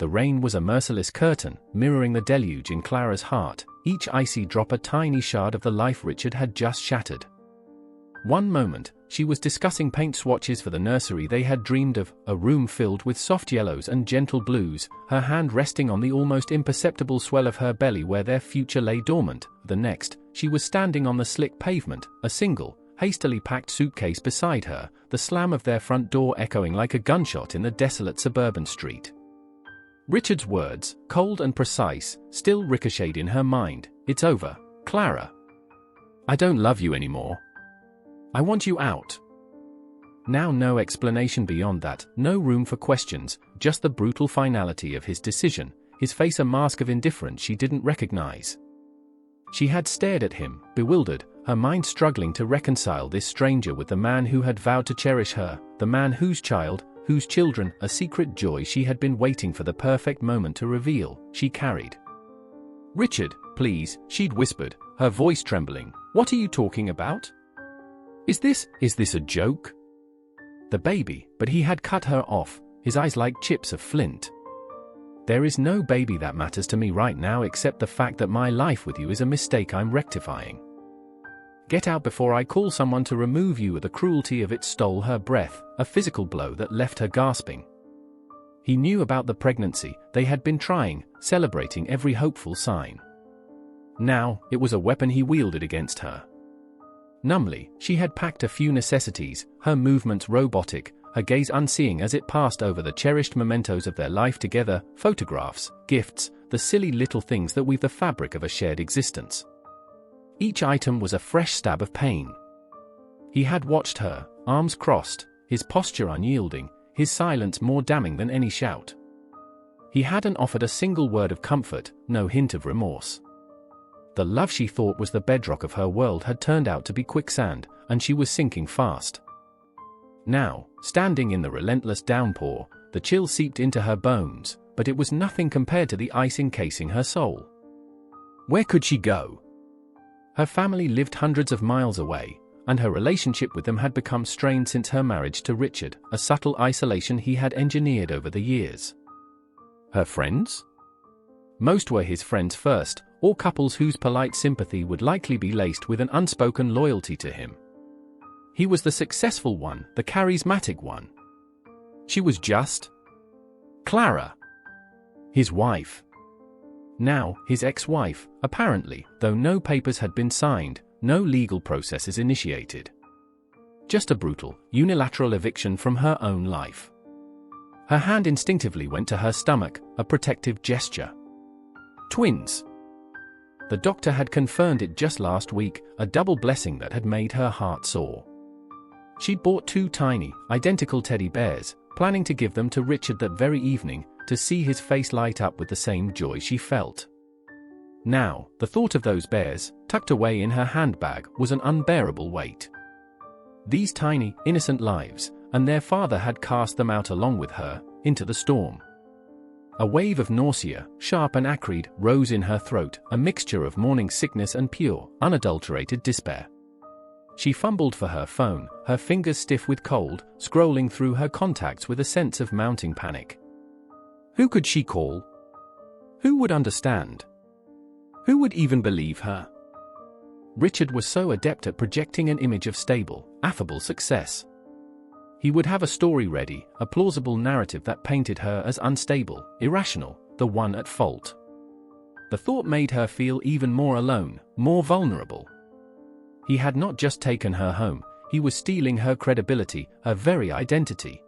The rain was a merciless curtain, mirroring the deluge in Clara's heart, each icy drop a tiny shard of the life Richard had just shattered. One moment, she was discussing paint swatches for the nursery they had dreamed of, a room filled with soft yellows and gentle blues, her hand resting on the almost imperceptible swell of her belly where their future lay dormant. The next, she was standing on the slick pavement, a single, hastily packed suitcase beside her, the slam of their front door echoing like a gunshot in the desolate suburban street. Richard's words, cold and precise, still ricocheted in her mind. "It's over, Clara. I don't love you anymore. I want you out." Now no explanation beyond that, no room for questions, just the brutal finality of his decision, his face a mask of indifference she didn't recognize. She had stared at him, bewildered, her mind struggling to reconcile this stranger with the man who had vowed to cherish her, the man whose children, a secret joy she had been waiting for the perfect moment to reveal, she carried. "Richard, please," she'd whispered, her voice trembling. "What are you talking about? Is this a joke?" The baby, but he had cut her off, his eyes like chips of flint. "There is no baby that matters to me right now except the fact that my life with you is a mistake I'm rectifying. Get out before I call someone to remove you." The cruelty of it stole her breath, a physical blow that left her gasping. He knew about the pregnancy, they had been trying, celebrating every hopeful sign. Now, it was a weapon he wielded against her. Numbly, she had packed a few necessities, her movements robotic, her gaze unseeing as it passed over the cherished mementos of their life together, photographs, gifts, the silly little things that weave the fabric of a shared existence. Each item was a fresh stab of pain. He had watched her, arms crossed, his posture unyielding, his silence more damning than any shout. He hadn't offered a single word of comfort, no hint of remorse. The love she thought was the bedrock of her world had turned out to be quicksand, and she was sinking fast. Now, standing in the relentless downpour, the chill seeped into her bones, but it was nothing compared to the ice encasing her soul. Where could she go? Her family lived hundreds of miles away, and her relationship with them had become strained since her marriage to Richard, a subtle isolation he had engineered over the years. Her friends? Most were his friends first, or couples whose polite sympathy would likely be laced with an unspoken loyalty to him. He was the successful one, the charismatic one. She was just Clara, his wife. Now, his ex-wife, apparently, though no papers had been signed, no legal processes initiated. Just a brutal, unilateral eviction from her own life. Her hand instinctively went to her stomach, a protective gesture. Twins. The doctor had confirmed it just last week, a double blessing that had made her heart soar. She'd bought 2 tiny, identical teddy bears, planning to give them to Richard that very evening, to see his face light up with the same joy she felt. Now, the thought of those bears, tucked away in her handbag, was an unbearable weight. These tiny, innocent lives, and their father had cast them out along with her, into the storm. A wave of nausea, sharp and acrid, rose in her throat, a mixture of morning sickness and pure, unadulterated despair. She fumbled for her phone, her fingers stiff with cold, scrolling through her contacts with a sense of mounting panic. Who could she call? Who would understand? Who would even believe her? Richard was so adept at projecting an image of stable, affable success. He would have a story ready, a plausible narrative that painted her as unstable, irrational, the one at fault. The thought made her feel even more alone, more vulnerable. He had not just taken her home, he was stealing her credibility, her very identity.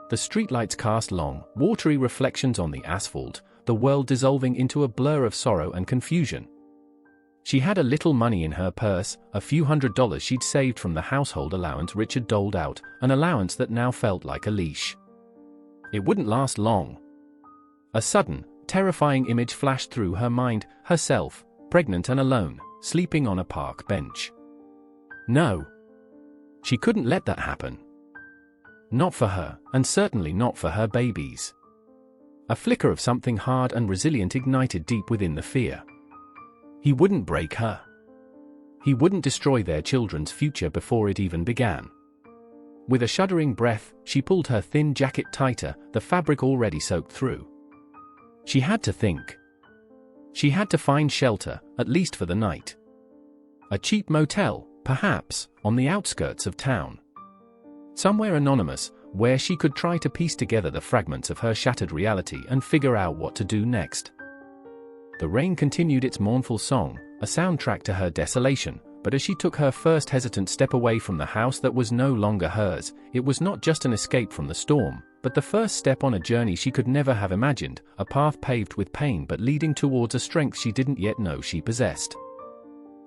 The streetlights cast long, watery reflections on the asphalt, the world dissolving into a blur of sorrow and confusion. She had a little money in her purse, a few $100s she'd saved from the household allowance Richard doled out, an allowance that now felt like a leash. It wouldn't last long. A sudden, terrifying image flashed through her mind, herself, pregnant and alone, sleeping on a park bench. No. She couldn't let that happen. Not for her, and certainly not for her babies. A flicker of something hard and resilient ignited deep within the fear. He wouldn't break her. He wouldn't destroy their children's future before it even began. With a shuddering breath, she pulled her thin jacket tighter, the fabric already soaked through. She had to think. She had to find shelter, at least for the night. A cheap motel, perhaps, on the outskirts of town. Somewhere anonymous, where she could try to piece together the fragments of her shattered reality and figure out what to do next. The rain continued its mournful song, a soundtrack to her desolation, but as she took her first hesitant step away from the house that was no longer hers, it was not just an escape from the storm, but the first step on a journey she could never have imagined, a path paved with pain but leading towards a strength she didn't yet know she possessed.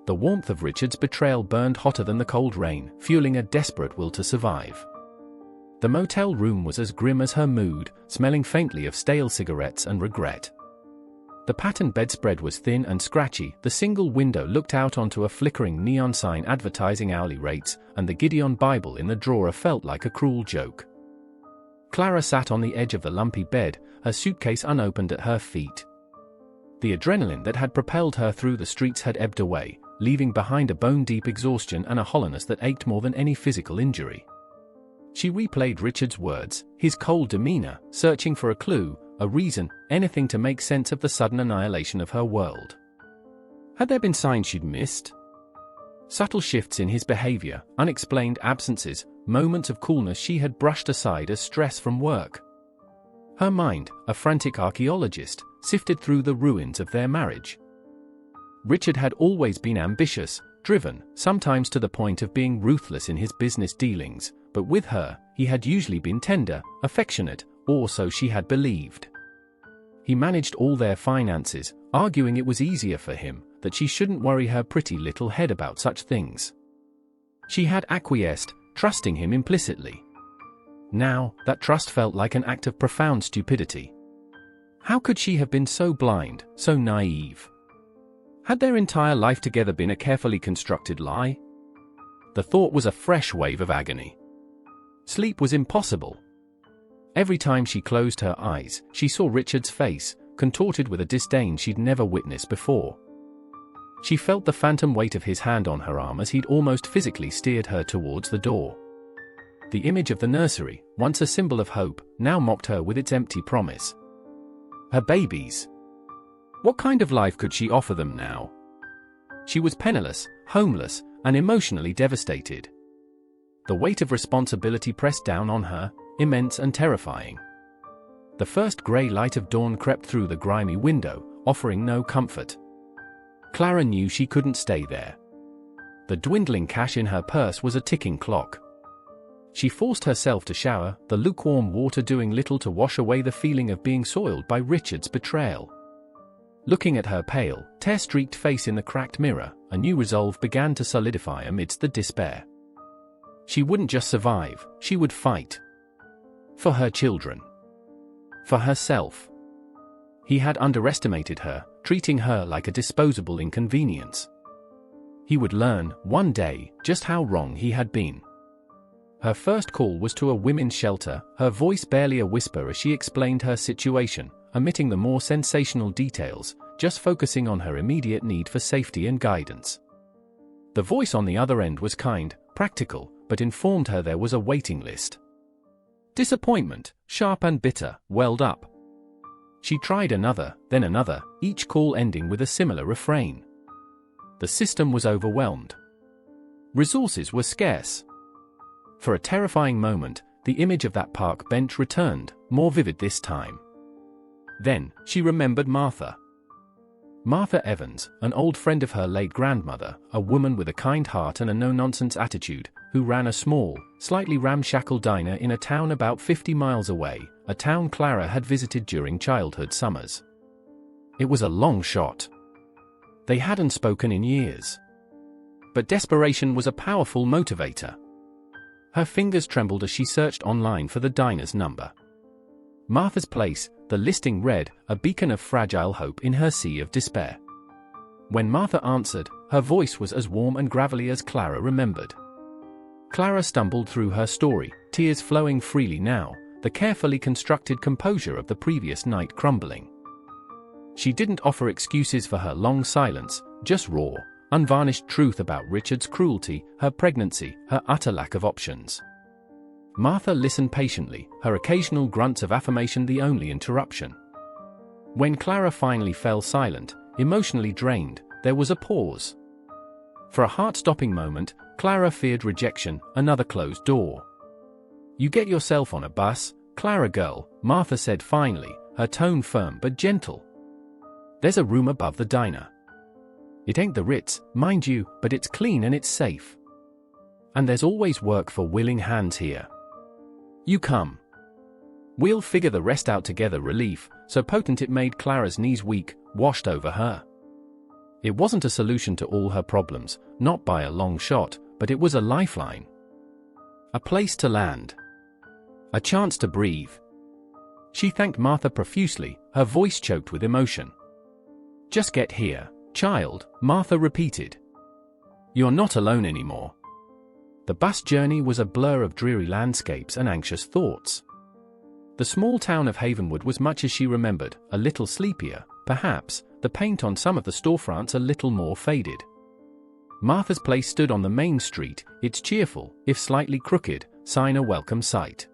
The warmth of Richard's betrayal burned hotter than the cold rain, fueling a desperate will to survive. The motel room was as grim as her mood, smelling faintly of stale cigarettes and regret. The patterned bedspread was thin and scratchy, the single window looked out onto a flickering neon sign advertising hourly rates, and the Gideon Bible in the drawer felt like a cruel joke. Clara sat on the edge of the lumpy bed, her suitcase unopened at her feet. The adrenaline that had propelled her through the streets had ebbed away, leaving behind a bone-deep exhaustion and a hollowness that ached more than any physical injury. She replayed Richard's words, his cold demeanor, searching for a clue, a reason, anything to make sense of the sudden annihilation of her world. Had there been signs she'd missed? Subtle shifts in his behavior, unexplained absences, moments of coolness she had brushed aside as stress from work. Her mind, a frantic archaeologist, sifted through the ruins of their marriage. Richard had always been ambitious, driven, sometimes to the point of being ruthless in his business dealings, but with her, he had usually been tender, affectionate, or so she had believed. He managed all their finances, arguing it was easier for him, that she shouldn't worry her pretty little head about such things. She had acquiesced, trusting him implicitly. Now, that trust felt like an act of profound stupidity. How could she have been so blind, so naive? Had their entire life together been a carefully constructed lie? The thought was a fresh wave of agony. Sleep was impossible. Every time she closed her eyes, she saw Richard's face, contorted with a disdain she'd never witnessed before. She felt the phantom weight of his hand on her arm as he'd almost physically steered her towards the door. The image of the nursery, once a symbol of hope, now mocked her with its empty promise. Her babies. What kind of life could she offer them now? She was penniless, homeless, and emotionally devastated. The weight of responsibility pressed down on her, immense and terrifying. The first grey light of dawn crept through the grimy window, offering no comfort. Clara knew she couldn't stay there. The dwindling cash in her purse was a ticking clock. She forced herself to shower, the lukewarm water doing little to wash away the feeling of being soiled by Richard's betrayal. Looking at her pale, tear-streaked face in the cracked mirror, a new resolve began to solidify amidst the despair. She wouldn't just survive, she would fight. For her children. For herself. He had underestimated her, treating her like a disposable inconvenience. He would learn, one day, just how wrong he had been. Her first call was to a women's shelter, her voice barely a whisper as she explained her situation, omitting the more sensational details, just focusing on her immediate need for safety and guidance. The voice on the other end was kind, practical, but informed her there was a waiting list. Disappointment, sharp and bitter, welled up. She tried another, then another, each call ending with a similar refrain. The system was overwhelmed. Resources were scarce. For a terrifying moment, the image of that park bench returned, more vivid this time. Then, she remembered Martha. Martha Evans, an old friend of her late grandmother, a woman with a kind heart and a no-nonsense attitude, who ran a small, slightly ramshackle diner in a town about 50 miles away, a town Clara had visited during childhood summers. It was a long shot. They hadn't spoken in years. But desperation was a powerful motivator. Her fingers trembled as she searched online for the diner's number. Martha's Place, the listing read, a beacon of fragile hope in her sea of despair. When Martha answered, her voice was as warm and gravelly as Clara remembered. Clara stumbled through her story, tears flowing freely now, the carefully constructed composure of the previous night crumbling. She didn't offer excuses for her long silence, just raw, unvarnished truth about Richard's cruelty, her pregnancy, her utter lack of options. Martha listened patiently, her occasional grunts of affirmation the only interruption. When Clara finally fell silent, emotionally drained, there was a pause. For a heart-stopping moment, Clara feared rejection, another closed door. "You get yourself on a bus, Clara girl," Martha said finally, her tone firm but gentle. "There's a room above the diner. It ain't the Ritz, mind you, but it's clean and it's safe. And there's always work for willing hands here. You come. We'll figure the rest out together." Relief, so potent it made Clara's knees weak, washed over her. It wasn't a solution to all her problems, not by a long shot, but it was a lifeline. A place to land. A chance to breathe. She thanked Martha profusely, her voice choked with emotion. "Just get here, child," Martha repeated. "You're not alone anymore." The bus journey was a blur of dreary landscapes and anxious thoughts. The small town of Havenwood was much as she remembered, a little sleepier, perhaps, the paint on some of the storefronts a little more faded. Martha's place stood on the main street, its cheerful, if slightly crooked, sign a welcome sight.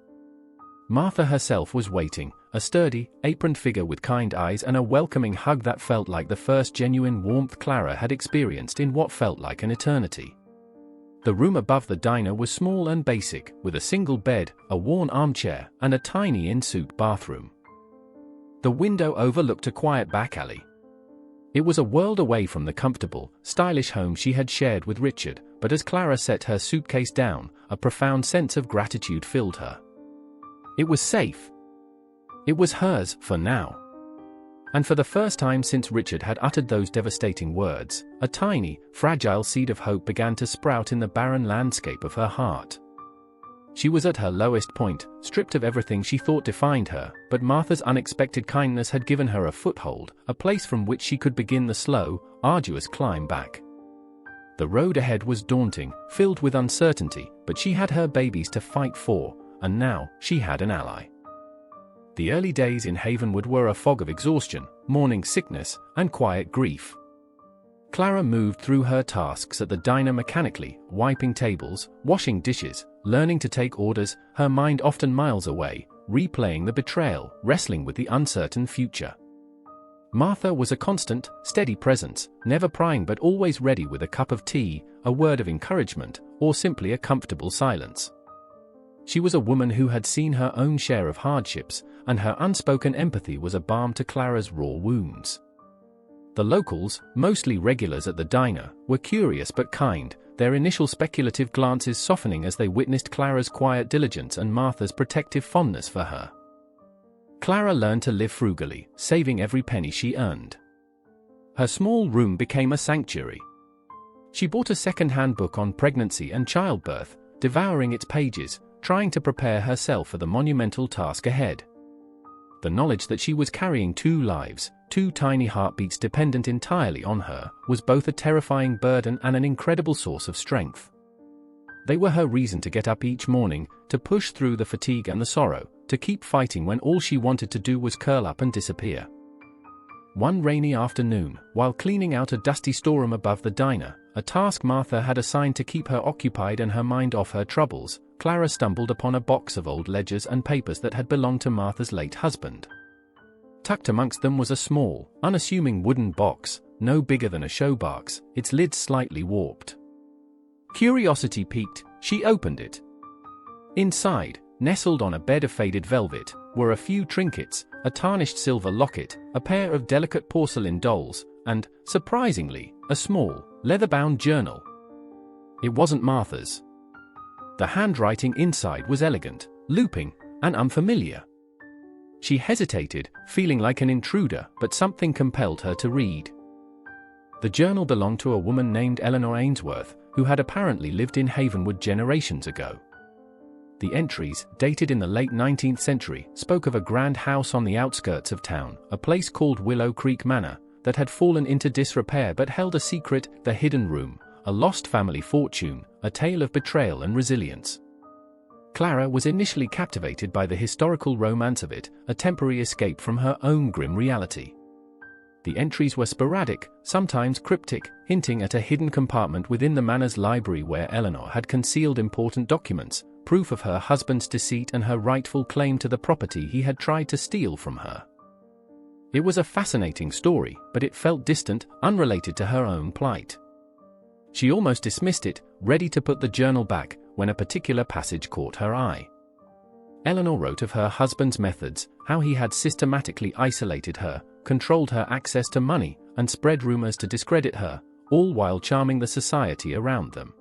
Martha herself was waiting, a sturdy, aproned figure with kind eyes and a welcoming hug that felt like the first genuine warmth Clara had experienced in what felt like an eternity. The room above the diner was small and basic, with a single bed, a worn armchair, and a tiny in-suite bathroom. The window overlooked a quiet back alley. It was a world away from the comfortable, stylish home she had shared with Richard, but as Clara set her suitcase down, a profound sense of gratitude filled her. It was safe. It was hers, for now. And for the first time since Richard had uttered those devastating words, a tiny, fragile seed of hope began to sprout in the barren landscape of her heart. She was at her lowest point, stripped of everything she thought defined her, but Martha's unexpected kindness had given her a foothold, a place from which she could begin the slow, arduous climb back. The road ahead was daunting, filled with uncertainty, but she had her babies to fight for, and now, she had an ally. The early days in Havenwood were a fog of exhaustion, morning sickness, and quiet grief. Clara moved through her tasks at the diner mechanically, wiping tables, washing dishes, learning to take orders, her mind often miles away, replaying the betrayal, wrestling with the uncertain future. Martha was a constant, steady presence, never prying but always ready with a cup of tea, a word of encouragement, or simply a comfortable silence. She was a woman who had seen her own share of hardships, and her unspoken empathy was a balm to Clara's raw wounds. The locals, mostly regulars at the diner, were curious but kind, their initial speculative glances softening as they witnessed Clara's quiet diligence and Martha's protective fondness for her. Clara learned to live frugally, saving every penny she earned. Her small room became a sanctuary. She bought a second-hand book on pregnancy and childbirth, devouring its pages, trying to prepare herself for the monumental task ahead. The knowledge that she was carrying two lives, two tiny heartbeats dependent entirely on her, was both a terrifying burden and an incredible source of strength. They were her reason to get up each morning, to push through the fatigue and the sorrow, to keep fighting when all she wanted to do was curl up and disappear. One rainy afternoon, while cleaning out a dusty storeroom above the diner, a task Martha had assigned to keep her occupied and her mind off her troubles, Clara stumbled upon a box of old ledgers and papers that had belonged to Martha's late husband. Tucked amongst them was a small, unassuming wooden box, no bigger than a showbox, its lid slightly warped. Curiosity piqued, she opened it. Inside, nestled on a bed of faded velvet, were a few trinkets, a tarnished silver locket, a pair of delicate porcelain dolls, and, surprisingly, a small, leather-bound journal. It wasn't Martha's. The handwriting inside was elegant, looping, and unfamiliar. She hesitated, feeling like an intruder, but something compelled her to read. The journal belonged to a woman named Eleanor Ainsworth, who had apparently lived in Havenwood generations ago. The entries, dated in the late 19th century, spoke of a grand house on the outskirts of town, a place called Willow Creek Manor, that had fallen into disrepair but held a secret, the hidden room, a lost family fortune, a tale of betrayal and resilience. Clara was initially captivated by the historical romance of it, a temporary escape from her own grim reality. The entries were sporadic, sometimes cryptic, hinting at a hidden compartment within the manor's library where Eleanor had concealed important documents, proof of her husband's deceit and her rightful claim to the property he had tried to steal from her. It was a fascinating story, but it felt distant, unrelated to her own plight. She almost dismissed it, ready to put the journal back, when a particular passage caught her eye. Eleanor wrote of her husband's methods, how he had systematically isolated her, controlled her access to money, and spread rumors to discredit her, all while charming the society around them.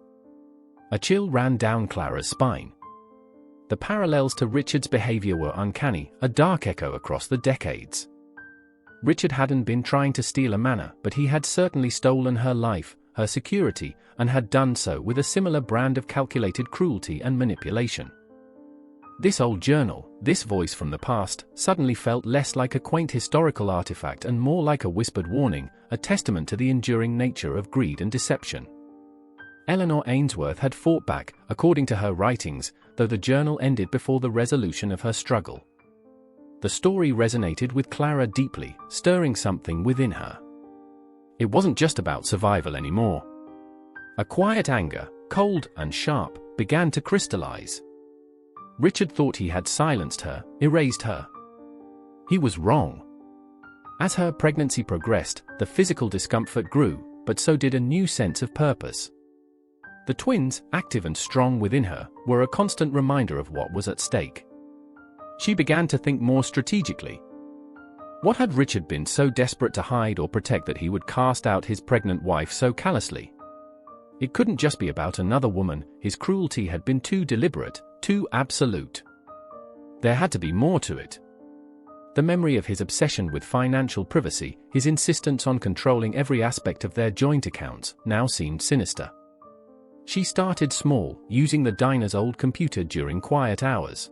A chill ran down Clara's spine. The parallels to Richard's behavior were uncanny, a dark echo across the decades. Richard hadn't been trying to steal Amanda, but he had certainly stolen her life, her security, and had done so with a similar brand of calculated cruelty and manipulation. This old journal, this voice from the past, suddenly felt less like a quaint historical artifact and more like a whispered warning, a testament to the enduring nature of greed and deception. Eleanor Ainsworth had fought back, according to her writings, though the journal ended before the resolution of her struggle. The story resonated with Clara deeply, stirring something within her. It wasn't just about survival anymore. A quiet anger, cold and sharp, began to crystallize. Richard thought he had silenced her, erased her. He was wrong. As her pregnancy progressed, the physical discomfort grew, but so did a new sense of purpose. The twins, active and strong within her, were a constant reminder of what was at stake. She began to think more strategically. What had Richard been so desperate to hide or protect that he would cast out his pregnant wife so callously? It couldn't just be about another woman. His cruelty had been too deliberate, too absolute. There had to be more to it. The memory of his obsession with financial privacy, his insistence on controlling every aspect of their joint accounts, now seemed sinister. She started small, using the diner's old computer during quiet hours.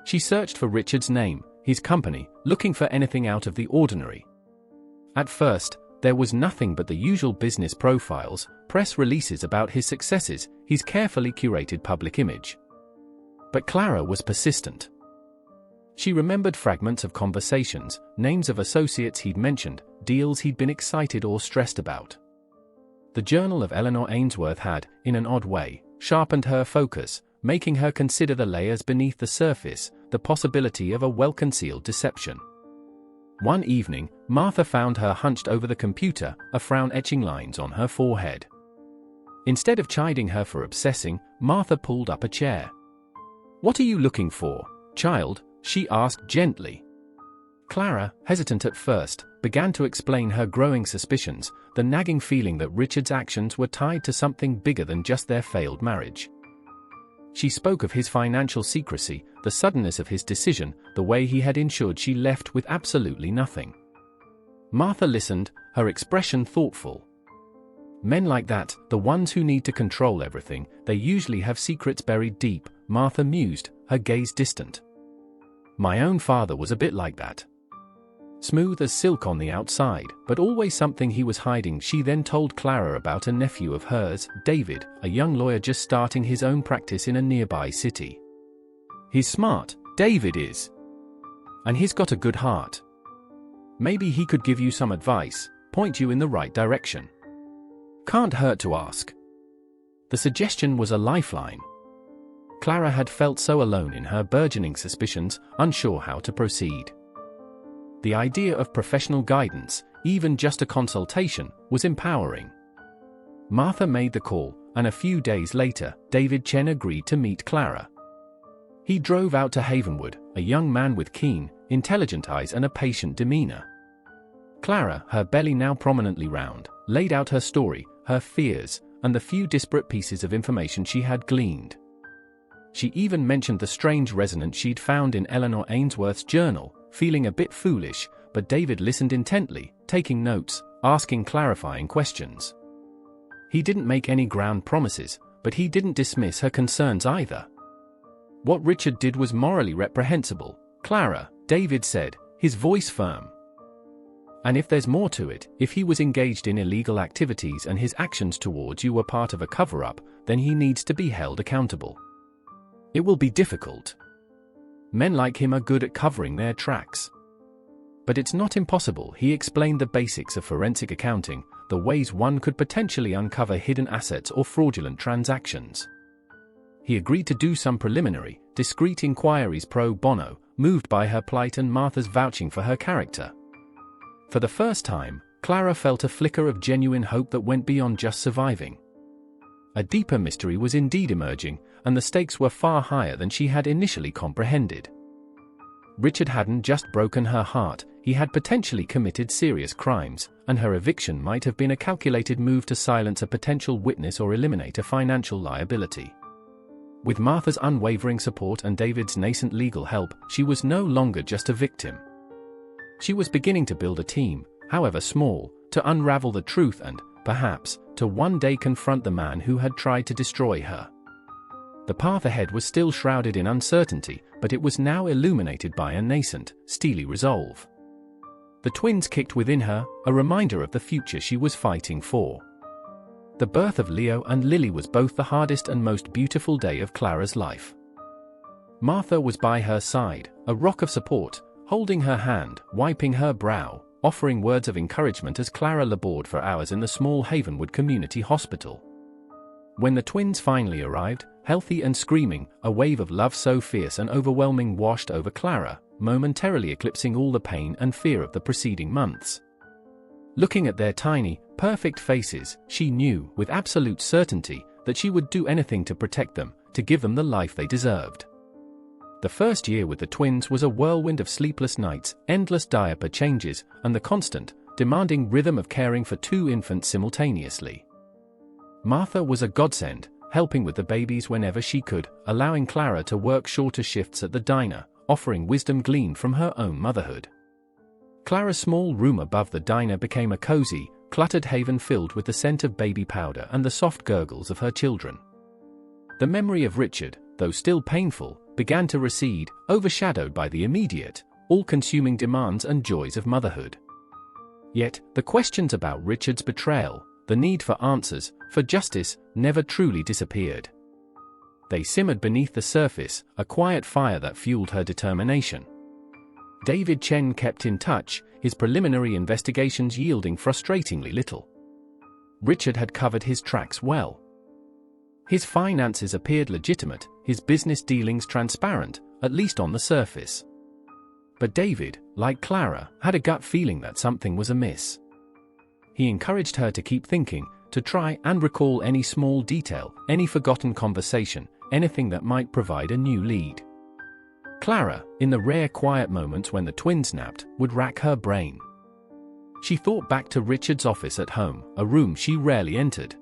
She searched for Richard's name, his company, looking for anything out of the ordinary. At first, there was nothing but the usual business profiles, press releases about his successes, his carefully curated public image. But Clara was persistent. She remembered fragments of conversations, names of associates he'd mentioned, deals he'd been excited or stressed about. The journal of Eleanor Ainsworth had, in an odd way, sharpened her focus, making her consider the layers beneath the surface, the possibility of a well-concealed deception. One evening, Martha found her hunched over the computer, a frown etching lines on her forehead. Instead of chiding her for obsessing, Martha pulled up a chair. "What are you looking for, child?" she asked gently. Clara, hesitant at first, began to explain her growing suspicions, the nagging feeling that Richard's actions were tied to something bigger than just their failed marriage. She spoke of his financial secrecy, the suddenness of his decision, the way he had ensured she left with absolutely nothing. Martha listened, her expression thoughtful. Men like that, the ones who need to control everything, they usually have secrets buried deep, Martha mused, her gaze distant. My own father was a bit like that. Smooth as silk on the outside, but always something he was hiding. She then told Clara about a nephew of hers, David, a young lawyer just starting his own practice in a nearby city. He's smart, David is. And he's got a good heart. Maybe he could give you some advice, point you in the right direction. Can't hurt to ask. The suggestion was a lifeline. Clara had felt so alone in her burgeoning suspicions, unsure how to proceed. The idea of professional guidance, even just a consultation, was empowering. Martha made the call, and a few days later, David Chen agreed to meet Clara. He drove out to Havenwood, a young man with keen, intelligent eyes and a patient demeanor. Clara, her belly now prominently round, laid out her story, her fears, and the few disparate pieces of information she had gleaned. She even mentioned the strange resonance she'd found in Eleanor Ainsworth's journal, feeling a bit foolish, but David listened intently, taking notes, asking clarifying questions. He didn't make any grand promises, but he didn't dismiss her concerns either. What Richard did was morally reprehensible, Clara, David said, his voice firm. And if there's more to it, if he was engaged in illegal activities and his actions towards you were part of a cover-up, then he needs to be held accountable. It will be difficult. Men like him are good at covering their tracks. But it's not impossible. He explained the basics of forensic accounting, the ways one could potentially uncover hidden assets or fraudulent transactions. He agreed to do some preliminary, discreet inquiries pro bono, moved by her plight and Martha's vouching for her character. For the first time, Clara felt a flicker of genuine hope that went beyond just surviving. A deeper mystery was indeed emerging, and the stakes were far higher than she had initially comprehended. Richard hadn't just broken her heart, he had potentially committed serious crimes, and her eviction might have been a calculated move to silence a potential witness or eliminate a financial liability. With Martha's unwavering support and David's nascent legal help, she was no longer just a victim. She was beginning to build a team, however small, to unravel the truth and, perhaps, to one day confront the man who had tried to destroy her. The path ahead was still shrouded in uncertainty, but it was now illuminated by a nascent, steely resolve. The twins kicked within her, a reminder of the future she was fighting for. The birth of Leo and Lily was both the hardest and most beautiful day of Clara's life. Martha was by her side, a rock of support, holding her hand, wiping her brow, offering words of encouragement as Clara labored for hours in the small Havenwood Community Hospital. When the twins finally arrived, healthy and screaming, a wave of love so fierce and overwhelming washed over Clara, momentarily eclipsing all the pain and fear of the preceding months. Looking at their tiny, perfect faces, she knew, with absolute certainty, that she would do anything to protect them, to give them the life they deserved. The first year with the twins was a whirlwind of sleepless nights, endless diaper changes, and the constant, demanding rhythm of caring for two infants simultaneously. Martha was a godsend, helping with the babies whenever she could, allowing Clara to work shorter shifts at the diner, offering wisdom gleaned from her own motherhood. Clara's small room above the diner became a cozy, cluttered haven filled with the scent of baby powder and the soft gurgles of her children. The memory of Richard, though still painful, began to recede, overshadowed by the immediate, all-consuming demands and joys of motherhood. Yet, the questions about Richard's betrayal, the need for answers, for justice, never truly disappeared. They simmered beneath the surface, a quiet fire that fueled her determination. David Chen kept in touch, his preliminary investigations yielding frustratingly little. Richard had covered his tracks well. His finances appeared legitimate, his business dealings transparent, at least on the surface. But David, like Clara, had a gut feeling that something was amiss. He encouraged her to keep thinking, to try and recall any small detail, any forgotten conversation, anything that might provide a new lead. Clara, in the rare quiet moments when the twins napped, would rack her brain. She thought back to Richard's office at home, a room she rarely entered.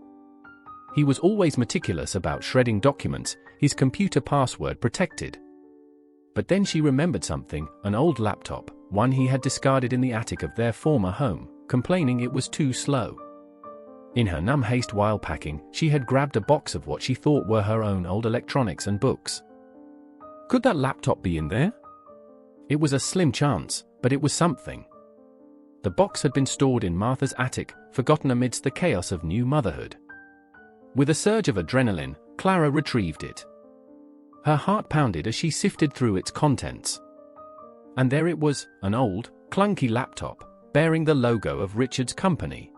He was always meticulous about shredding documents, his computer password protected. But then she remembered something, an old laptop, one he had discarded in the attic of their former home, complaining it was too slow. In her numb haste while packing, she had grabbed a box of what she thought were her own old electronics and books. Could that laptop be in there? It was a slim chance, but it was something. The box had been stored in Martha's attic, forgotten amidst the chaos of new motherhood. With a surge of adrenaline, Clara retrieved it. Her heart pounded as she sifted through its contents. And there it was, an old, clunky laptop, bearing the logo of Richard's company.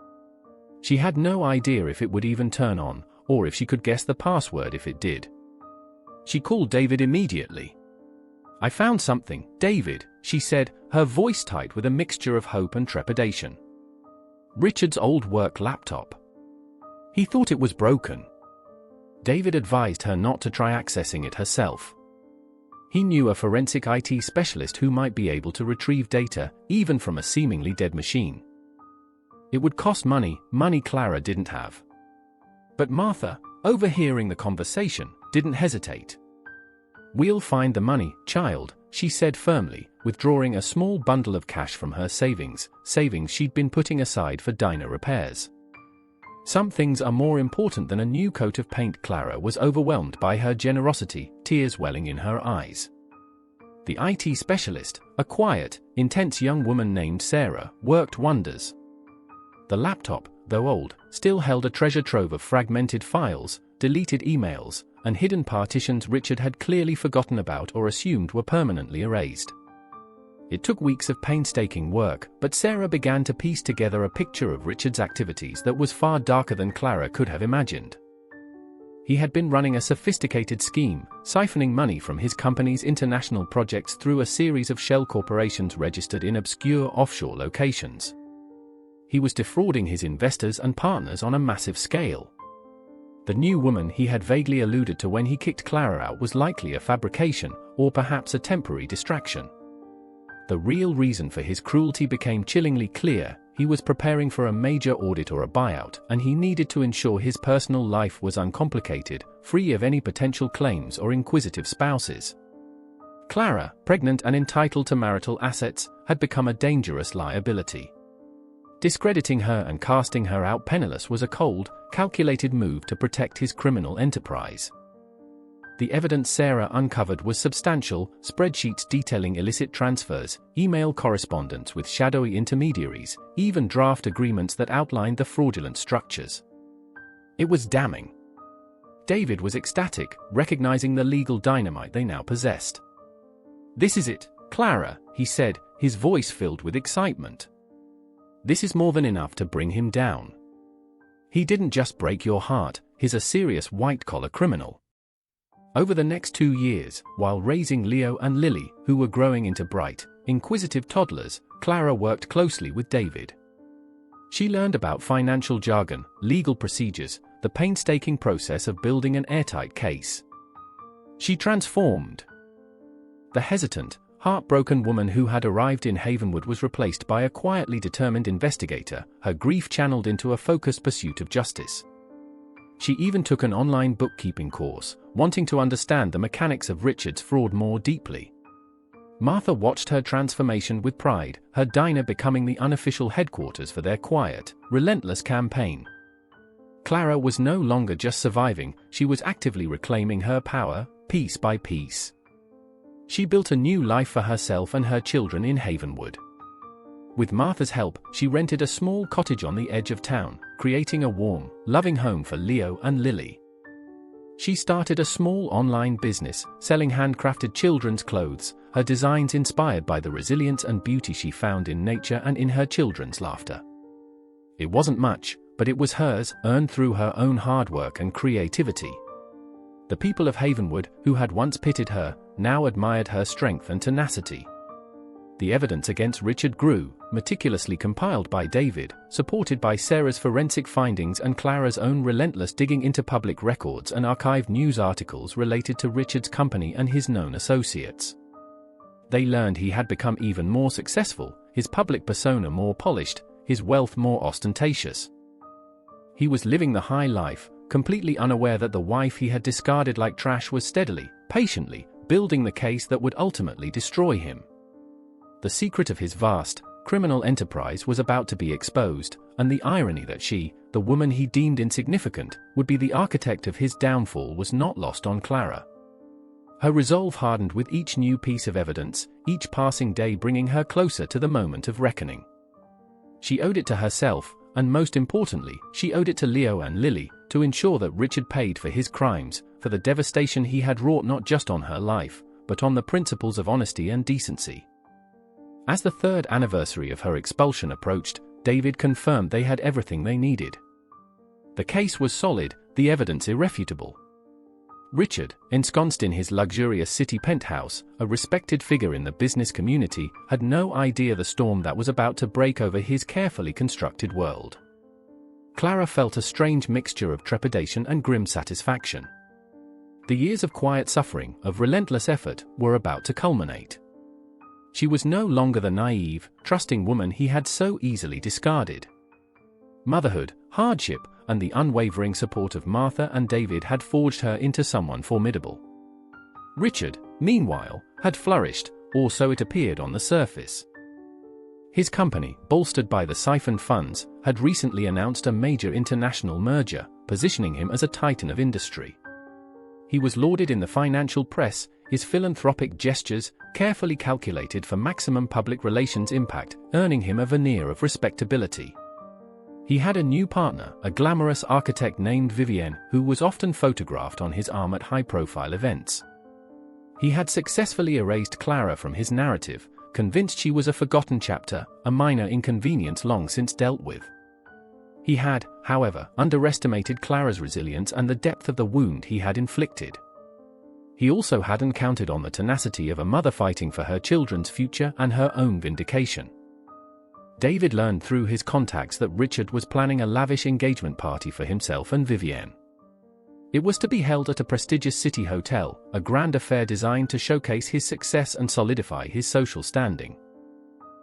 She had no idea if it would even turn on, or if she could guess the password if it did. She called David immediately. "I found something, David," she said, her voice tight with a mixture of hope and trepidation. Richard's old work laptop. He thought it was broken. David advised her not to try accessing it herself. He knew a forensic IT specialist who might be able to retrieve data, even from a seemingly dead machine. It would cost money Clara didn't have. But Martha, overhearing the conversation, didn't hesitate. "We'll find the money, child," she said firmly, withdrawing a small bundle of cash from her savings she'd been putting aside for diner repairs. Some things are more important than a new coat of paint. Clara was overwhelmed by her generosity, tears welling in her eyes. The IT specialist, a quiet, intense young woman named Sarah, worked wonders. The laptop, though old, still held a treasure trove of fragmented files, deleted emails, and hidden partitions Richard had clearly forgotten about or assumed were permanently erased. It took weeks of painstaking work, but Sarah began to piece together a picture of Richard's activities that was far darker than Clara could have imagined. He had been running a sophisticated scheme, siphoning money from his company's international projects through a series of shell corporations registered in obscure offshore locations. he was defrauding his investors and partners on a massive scale. The new woman he had vaguely alluded to when he kicked Clara out was likely a fabrication, or perhaps a temporary distraction. The real reason for his cruelty became chillingly clear: he was preparing for a major audit or a buyout, and he needed to ensure his personal life was uncomplicated, free of any potential claims or inquisitive spouses. Clara, pregnant and entitled to marital assets, had become a dangerous liability. Discrediting her and casting her out penniless was a cold, calculated move to protect his criminal enterprise. The evidence Sarah uncovered was substantial: spreadsheets detailing illicit transfers, email correspondence with shadowy intermediaries, even draft agreements that outlined the fraudulent structures. It was damning. David was ecstatic, recognizing the legal dynamite they now possessed. "This is it, Clara," he said, his voice filled with excitement. "This is more than enough to bring him down. He didn't just break your heart, he's a serious white-collar criminal." Over the next 2 years, while raising Leo and Lily, who were growing into bright, inquisitive toddlers, Clara worked closely with David. She learned about financial jargon, legal procedures, the painstaking process of building an airtight case. She transformed. The hesitant, heartbroken woman who had arrived in Havenwood was replaced by a quietly determined investigator, her grief channeled into a focused pursuit of justice. She even took an online bookkeeping course, wanting to understand the mechanics of Richard's fraud more deeply. Martha watched her transformation with pride, her diner becoming the unofficial headquarters for their quiet, relentless campaign. Clara was no longer just surviving, she was actively reclaiming her power, piece by piece. She built a new life for herself and her children in Havenwood. With Martha's help, she rented a small cottage on the edge of town, creating a warm, loving home for Leo and Lily. She started a small online business, selling handcrafted children's clothes, her designs inspired by the resilience and beauty she found in nature and in her children's laughter. It wasn't much, but it was hers, earned through her own hard work and creativity. The people of Havenwood, who had once pitied her, now admired her strength and tenacity. The evidence against Richard grew, meticulously compiled by David, supported by Sarah's forensic findings and Clara's own relentless digging into public records and archived news articles related to Richard's company and his known associates. They learned he had become even more successful, his public persona more polished, his wealth more ostentatious. He was living the high life, completely unaware that the wife he had discarded like trash was steadily, patiently, building the case that would ultimately destroy him. The secret of his vast, criminal enterprise was about to be exposed, and the irony that she, the woman he deemed insignificant, would be the architect of his downfall was not lost on Clara. Her resolve hardened with each new piece of evidence, each passing day bringing her closer to the moment of reckoning. She owed it to herself, and most importantly, she owed it to Leo and Lily, to ensure that Richard paid for his crimes, for the devastation he had wrought not just on her life, but on the principles of honesty and decency. As the 3rd anniversary of her expulsion approached, David confirmed they had everything they needed. The case was solid, the evidence irrefutable. Richard, ensconced in his luxurious city penthouse, a respected figure in the business community, had no idea the storm that was about to break over his carefully constructed world. Clara felt a strange mixture of trepidation and grim satisfaction. The years of quiet suffering, of relentless effort, were about to culminate. She was no longer the naive, trusting woman he had so easily discarded. Motherhood, hardship, and the unwavering support of Martha and David had forged her into someone formidable. Richard, meanwhile, had flourished, or so it appeared on the surface. His company, bolstered by the siphoned funds, had recently announced a major international merger, positioning him as a titan of industry. He was lauded in the financial press, his philanthropic gestures, carefully calculated for maximum public relations impact, earning him a veneer of respectability. He had a new partner, a glamorous architect named Vivienne, who was often photographed on his arm at high-profile events. He had successfully erased Clara from his narrative, convinced she was a forgotten chapter, a minor inconvenience long since dealt with. He had, however, underestimated Clara's resilience and the depth of the wound he had inflicted. He also hadn't counted on the tenacity of a mother fighting for her children's future and her own vindication. David learned through his contacts that Richard was planning a lavish engagement party for himself and Vivienne. It was to be held at a prestigious city hotel, a grand affair designed to showcase his success and solidify his social standing.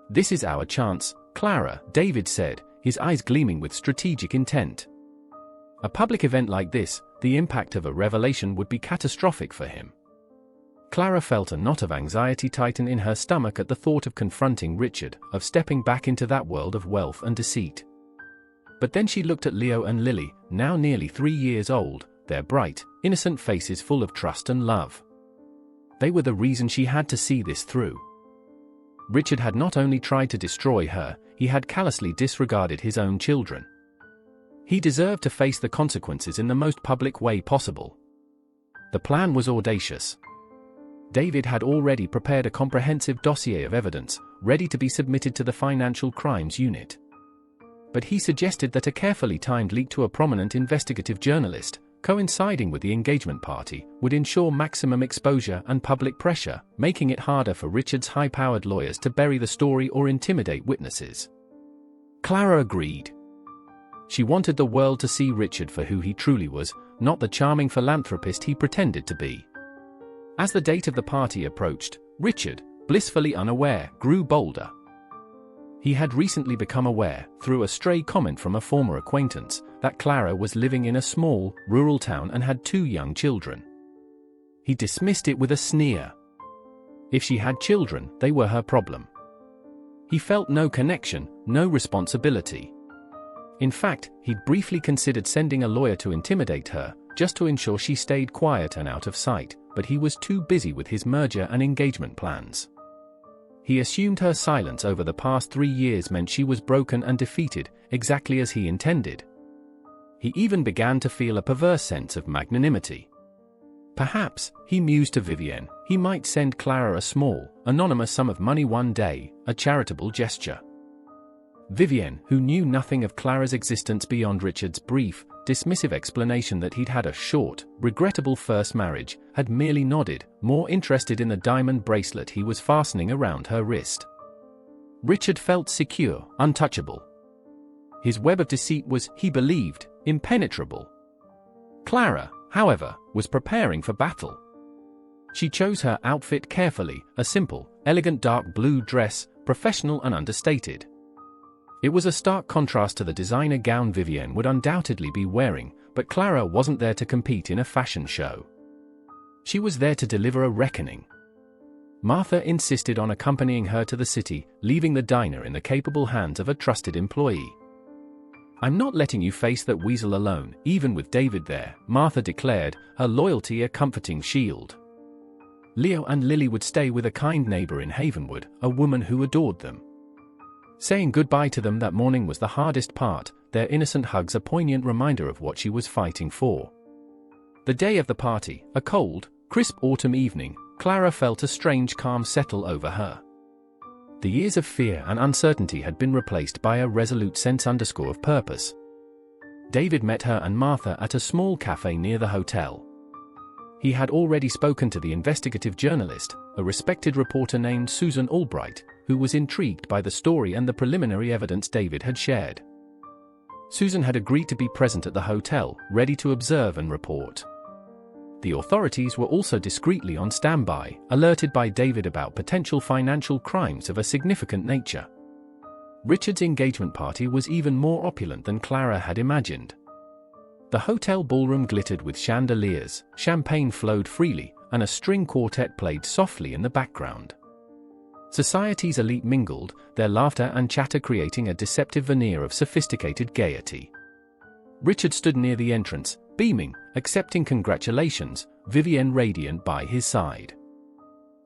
"This is our chance, Clara," David said, his eyes gleaming with strategic intent. A public event like this, the impact of a revelation would be catastrophic for him. Clara felt a knot of anxiety tighten in her stomach at the thought of confronting Richard, of stepping back into that world of wealth and deceit. But then she looked at Leo and Lily, now nearly 3 years old, their bright, innocent faces full of trust and love. They were the reason she had to see this through. Richard had not only tried to destroy her, he had callously disregarded his own children. He deserved to face the consequences in the most public way possible. The plan was audacious. David had already prepared a comprehensive dossier of evidence, ready to be submitted to the Financial Crimes Unit. But he suggested that a carefully timed leak to a prominent investigative journalist, coinciding with the engagement party, would ensure maximum exposure and public pressure, making it harder for Richard's high-powered lawyers to bury the story or intimidate witnesses. Clara agreed. She wanted the world to see Richard for who he truly was, not the charming philanthropist he pretended to be. As the date of the party approached, Richard, blissfully unaware, grew bolder. He had recently become aware, through a stray comment from a former acquaintance, that Clara was living in a small, rural town and had 2 young children. He dismissed it with a sneer. If she had children, they were her problem. He felt no connection, no responsibility. In fact, he'd briefly considered sending a lawyer to intimidate her, just to ensure she stayed quiet and out of sight, but he was too busy with his merger and engagement plans. He assumed her silence over the past 3 years meant she was broken and defeated, exactly as he intended. He even began to feel a perverse sense of magnanimity. Perhaps, he mused to Vivienne, he might send Clara a small, anonymous sum of money one day, a charitable gesture. Vivienne, who knew nothing of Clara's existence beyond Richard's brief, dismissive explanation that he'd had a short, regrettable first marriage, had merely nodded, more interested in the diamond bracelet he was fastening around her wrist. Richard felt secure, untouchable. His web of deceit was, he believed, impenetrable. Clara, however, was preparing for battle. She chose her outfit carefully, a simple, elegant dark blue dress, professional and understated. It was a stark contrast to the designer gown Vivienne would undoubtedly be wearing, but Clara wasn't there to compete in a fashion show. She was there to deliver a reckoning. Martha insisted on accompanying her to the city, leaving the diner in the capable hands of a trusted employee. "I'm not letting you face that weasel alone, even with David there," Martha declared, her loyalty a comforting shield. Leo and Lily would stay with a kind neighbor in Havenwood, a woman who adored them. Saying goodbye to them that morning was the hardest part, their innocent hugs a poignant reminder of what she was fighting for. The day of the party, a cold, crisp autumn evening, Clara felt a strange calm settle over her. The years of fear and uncertainty had been replaced by a resolute sense of purpose. David met her and Martha at a small cafe near the hotel. He had already spoken to the investigative journalist, a respected reporter named Susan Albright, who was intrigued by the story and the preliminary evidence David had shared. Susan had agreed to be present at the hotel, ready to observe and report. The authorities were also discreetly on standby, alerted by David about potential financial crimes of a significant nature. Richard's engagement party was even more opulent than Clara had imagined. The hotel ballroom glittered with chandeliers, champagne flowed freely, and a string quartet played softly in the background. Society's elite mingled, their laughter and chatter creating a deceptive veneer of sophisticated gaiety. Richard stood near the entrance, beaming, accepting congratulations, Vivienne radiant by his side.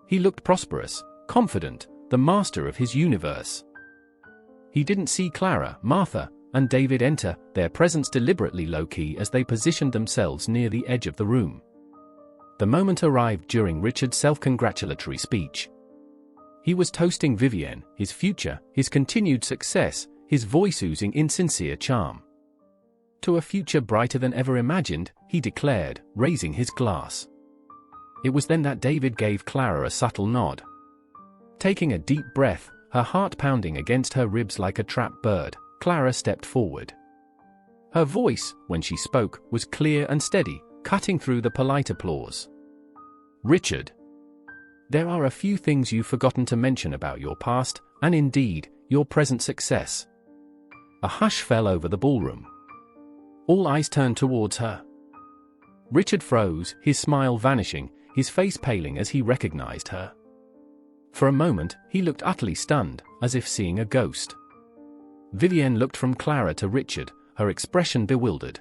He looked prosperous, confident, the master of his universe. He didn't see Clara, Martha, and David enter, their presence deliberately low-key as they positioned themselves near the edge of the room. The moment arrived during Richard's self-congratulatory speech. He was toasting Vivienne, his future, his continued success, his voice oozing insincere charm. "To a future brighter than ever imagined," he declared, raising his glass. It was then that David gave Clara a subtle nod. Taking a deep breath, her heart pounding against her ribs like a trapped bird, Clara stepped forward. Her voice, when she spoke, was clear and steady, cutting through the polite applause. "Richard, there are a few things you've forgotten to mention about your past, and indeed, your present success." A hush fell over the ballroom. All eyes turned towards her. Richard froze, his smile vanishing, his face paling as he recognized her. For a moment, he looked utterly stunned, as if seeing a ghost. Vivienne looked from Clara to Richard, her expression bewildered.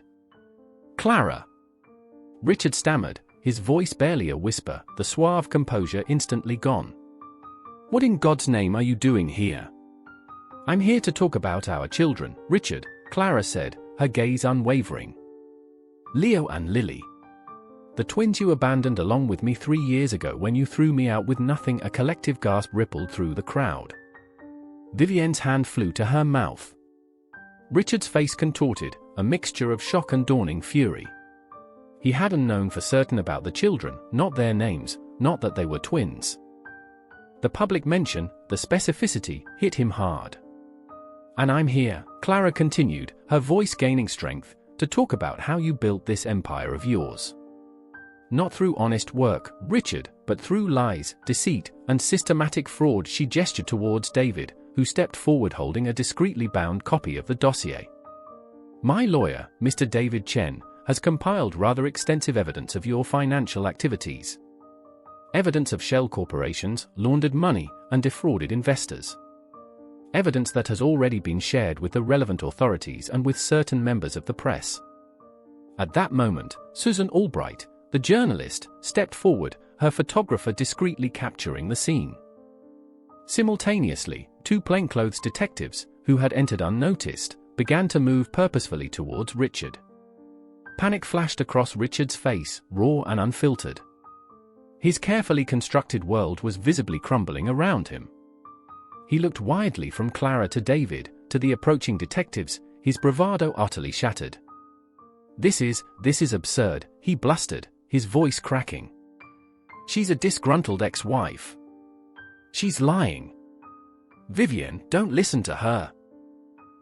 "Clara!" Richard stammered, his voice barely a whisper, the suave composure instantly gone. "What in God's name are you doing here?" "I'm here to talk about our children, Richard," Clara said, her gaze unwavering. "Leo and Lily. The twins you abandoned along with me 3 years ago when you threw me out with nothing." A collective gasp rippled through the crowd. Vivienne's hand flew to her mouth. Richard's face contorted, a mixture of shock and dawning fury. He hadn't known for certain about the children, not their names, not that they were twins. The public mention, the specificity, hit him hard. "And I'm here," Clara continued, her voice gaining strength, "to talk about how you built this empire of yours. Not through honest work, Richard, but through lies, deceit, and systematic fraud." She gestured towards David, who stepped forward holding a discreetly bound copy of the dossier. "My lawyer, Mr. David Chen, has compiled rather extensive evidence of your financial activities. Evidence of shell corporations, laundered money, and defrauded investors. Evidence that has already been shared with the relevant authorities and with certain members of the press." At that moment, Susan Albright, the journalist, stepped forward, her photographer discreetly capturing the scene. Simultaneously, 2 plainclothes detectives, who had entered unnoticed, began to move purposefully towards Richard. Panic flashed across Richard's face, raw and unfiltered. His carefully constructed world was visibly crumbling around him. He looked wildly from Clara to David, to the approaching detectives, his bravado utterly shattered. This is absurd," he blustered, his voice cracking. "She's a disgruntled ex-wife. She's lying. Vivienne, don't listen to her."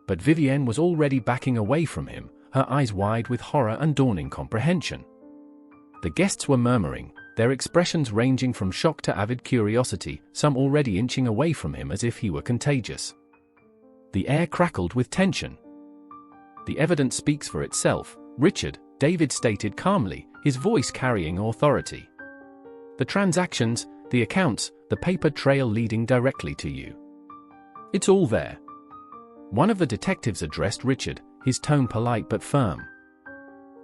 But Vivienne was already backing away from him, her eyes wide with horror and dawning comprehension. The guests were murmuring, their expressions ranging from shock to avid curiosity, some already inching away from him as if he were contagious. The air crackled with tension. "The evidence speaks for itself, Richard," David stated calmly, his voice carrying authority. "The transactions, the accounts, the paper trail leading directly to you. It's all there." One of the detectives addressed Richard, his tone polite but firm.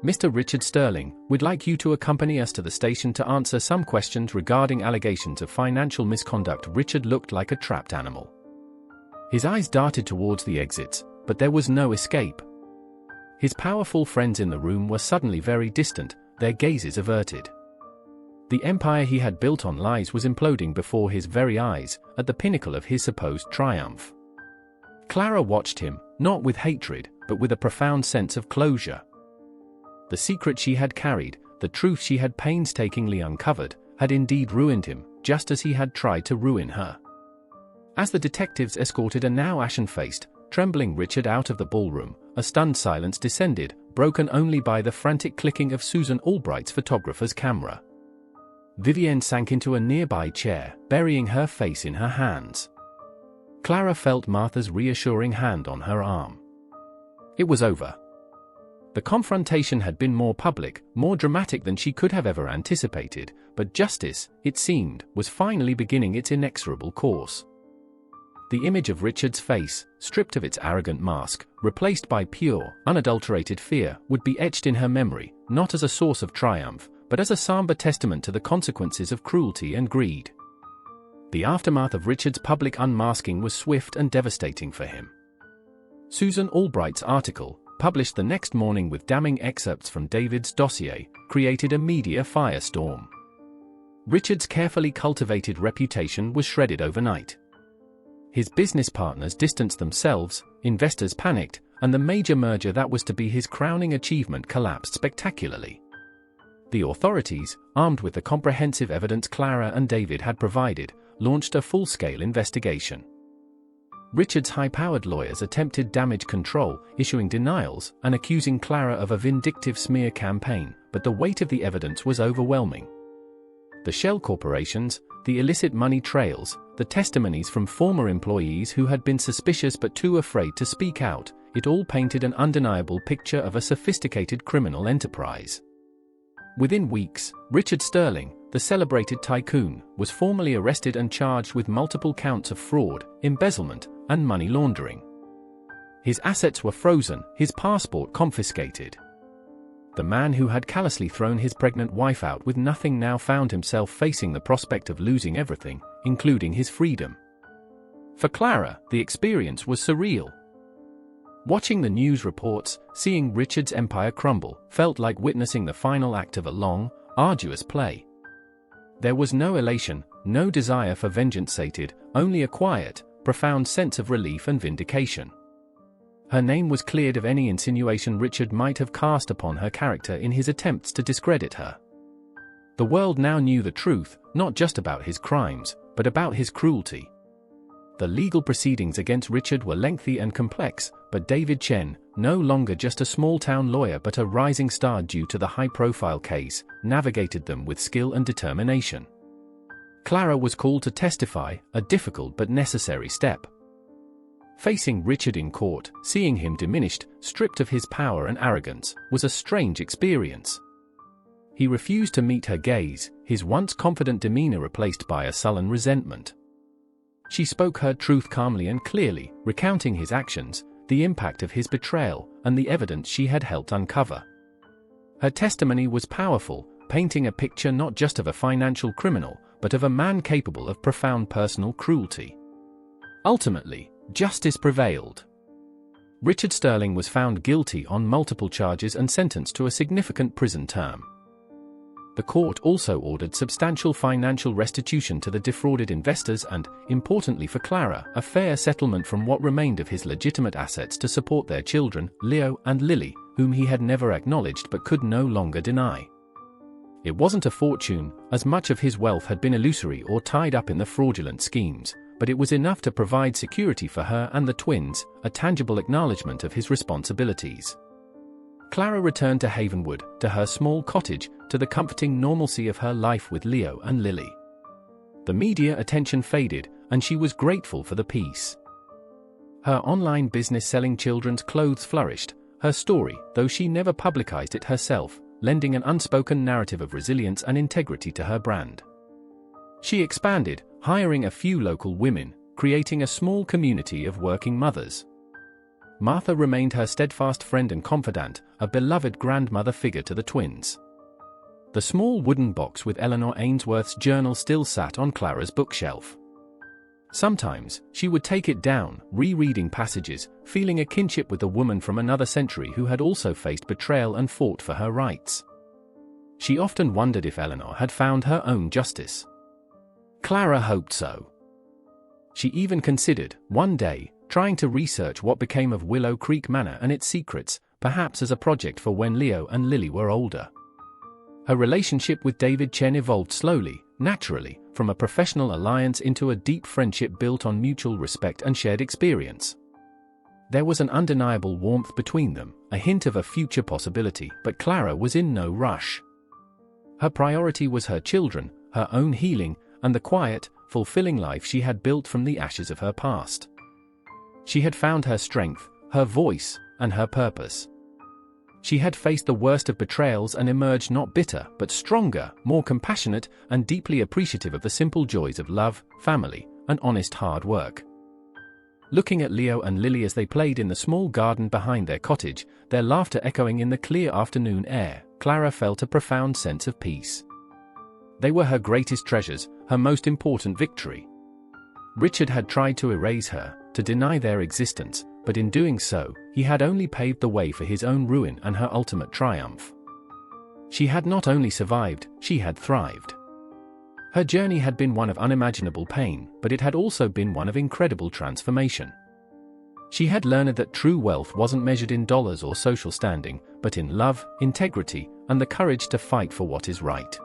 "Mr. Richard Sterling, we'd like you to accompany us to the station to answer some questions regarding allegations of financial misconduct." Richard looked like a trapped animal. His eyes darted towards the exits, but there was no escape. His powerful friends in the room were suddenly very distant, their gazes averted. The empire he had built on lies was imploding before his very eyes, at the pinnacle of his supposed triumph. Clara watched him, not with hatred, but with a profound sense of closure. The secret she had carried, the truth she had painstakingly uncovered, had indeed ruined him, just as he had tried to ruin her. As the detectives escorted a now ashen-faced, trembling Richard out of the ballroom, a stunned silence descended, broken only by the frantic clicking of Susan Albright's photographer's camera. Vivienne sank into a nearby chair, burying her face in her hands. Clara felt Martha's reassuring hand on her arm. It was over. The confrontation had been more public, more dramatic than she could have ever anticipated, but justice, it seemed, was finally beginning its inexorable course. The image of Richard's face, stripped of its arrogant mask, replaced by pure, unadulterated fear, would be etched in her memory, not as a source of triumph, but as a somber testament to the consequences of cruelty and greed. The aftermath of Richard's public unmasking was swift and devastating for him. Susan Albright's article, published the next morning with damning excerpts from David's dossier, created a media firestorm. Richard's carefully cultivated reputation was shredded overnight. His business partners distanced themselves, investors panicked, and the major merger that was to be his crowning achievement collapsed spectacularly. The authorities, armed with the comprehensive evidence Clara and David had provided, launched a full-scale investigation. Richard's high-powered lawyers attempted damage control, issuing denials and accusing Clara of a vindictive smear campaign, but the weight of the evidence was overwhelming. The shell corporations, the illicit money trails, the testimonies from former employees who had been suspicious but too afraid to speak out, it all painted an undeniable picture of a sophisticated criminal enterprise. Within weeks, Richard Sterling, the celebrated tycoon, was formally arrested and charged with multiple counts of fraud, embezzlement, and money laundering. His assets were frozen, his passport confiscated. The man who had callously thrown his pregnant wife out with nothing now found himself facing the prospect of losing everything, including his freedom. For Clara, the experience was surreal. Watching the news reports, seeing Richard's empire crumble, felt like witnessing the final act of a long, arduous play. There was no elation, no desire for vengeance sated, only a quiet, profound sense of relief and vindication. Her name was cleared of any insinuation Richard might have cast upon her character in his attempts to discredit her. The world now knew the truth, not just about his crimes, but about his cruelty. The legal proceedings against Richard were lengthy and complex, but David Chen, no longer just a small-town lawyer but a rising star due to the high-profile case, navigated them with skill and determination. Clara was called to testify, a difficult but necessary step. Facing Richard in court, seeing him diminished, stripped of his power and arrogance, was a strange experience. He refused to meet her gaze, his once confident demeanor replaced by a sullen resentment. She spoke her truth calmly and clearly, recounting his actions, the impact of his betrayal, and the evidence she had helped uncover. Her testimony was powerful, painting a picture not just of a financial criminal, but of a man capable of profound personal cruelty. Ultimately, justice prevailed. Richard Sterling was found guilty on multiple charges and sentenced to a significant prison term. The court also ordered substantial financial restitution to the defrauded investors and, importantly for Clara, a fair settlement from what remained of his legitimate assets to support their children, Leo and Lily, whom he had never acknowledged but could no longer deny. It wasn't a fortune, as much of his wealth had been illusory or tied up in the fraudulent schemes, but it was enough to provide security for her and the twins, a tangible acknowledgement of his responsibilities. Clara returned to Havenwood, to her small cottage, to the comforting normalcy of her life with Leo and Lily. The media attention faded, and she was grateful for the peace. Her online business selling children's clothes flourished, her story, though she never publicized it herself, lending an unspoken narrative of resilience and integrity to her brand. She expanded, hiring a few local women, creating a small community of working mothers. Martha remained her steadfast friend and confidant, a beloved grandmother figure to the twins. The small wooden box with Eleanor Ainsworth's journal still sat on Clara's bookshelf. Sometimes, she would take it down, rereading passages, feeling a kinship with a woman from another century who had also faced betrayal and fought for her rights. She often wondered if Eleanor had found her own justice. Clara hoped so. She even considered, one day, trying to research what became of Willow Creek Manor and its secrets, perhaps as a project for when Leo and Lily were older. Her relationship with David Chen evolved slowly, naturally, from a professional alliance into a deep friendship built on mutual respect and shared experience. There was an undeniable warmth between them, a hint of a future possibility, but Clara was in no rush. Her priority was her children, her own healing, and the quiet, fulfilling life she had built from the ashes of her past. She had found her strength, her voice, and her purpose. She had faced the worst of betrayals and emerged not bitter, but stronger, more compassionate, and deeply appreciative of the simple joys of love, family, and honest hard work. Looking at Leo and Lily as they played in the small garden behind their cottage, their laughter echoing in the clear afternoon air, Clara felt a profound sense of peace. They were her greatest treasures, her most important victory. Richard had tried to erase her, to deny their existence, but in doing so, he had only paved the way for his own ruin and her ultimate triumph. She had not only survived, she had thrived. Her journey had been one of unimaginable pain, but it had also been one of incredible transformation. She had learned that true wealth wasn't measured in dollars or social standing, but in love, integrity, and the courage to fight for what is right.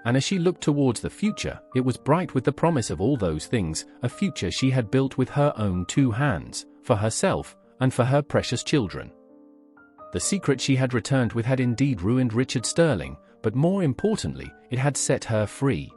and as she looked towards the future, it was bright with the promise of all those things, a future she had built with her own 2 hands, for herself, and for her precious children. The secret she had returned with had indeed ruined Richard Sterling, but more importantly, it had set her free.